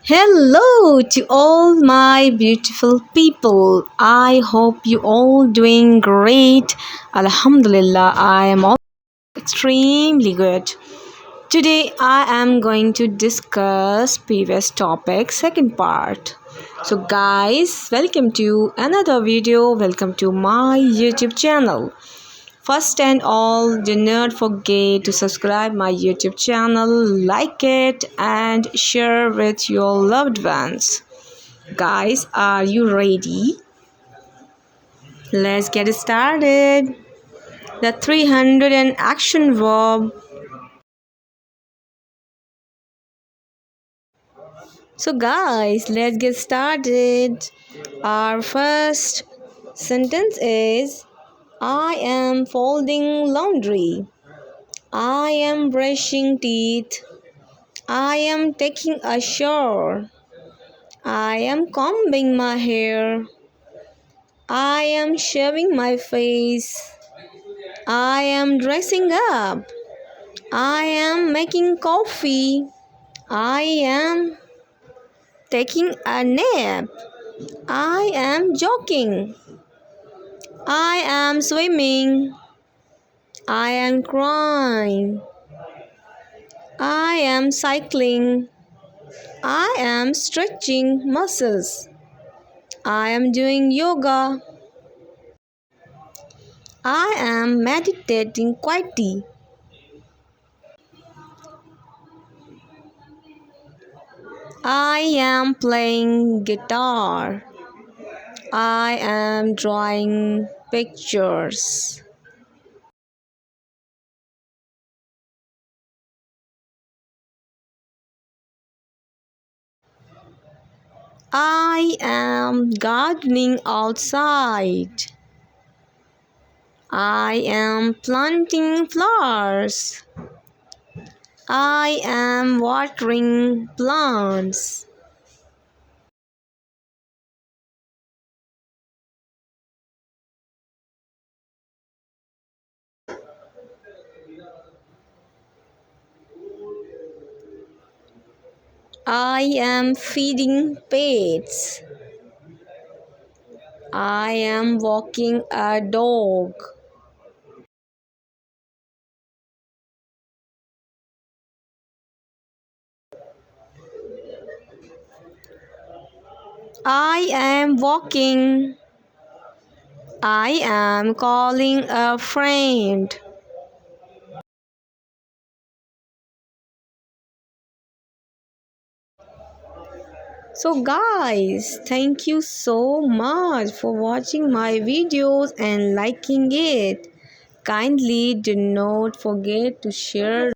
Hello to all my beautiful people. I hope you all doing great. Alhamdulillah, I am all extremely good. Today I am going to discuss previous topic second part. So guys, welcome to another video. Welcome to my YouTube channel. First and all, do not forget to subscribe my YouTube channel, like it and share with your loved ones. Guys, are you ready? Let's get started. The 300 and action verb. So guys, let's get started. Our first sentence is I am folding laundry. I am brushing teeth. I am taking a shower. I am combing my hair. I am shaving my face. I am dressing up. I am making coffee. I am taking a nap. I am joking. I am swimming. I am crying. I am cycling. I am stretching muscles. I am doing yoga. I am meditating quietly. I am playing guitar. I am drawing pictures. I am gardening outside. I am planting flowers. I am watering plants. I am feeding pets. I am walking a dog. I am walking. I am calling a friend. So guys, thank you so much for watching my videos and liking it. Kindly do not forget to share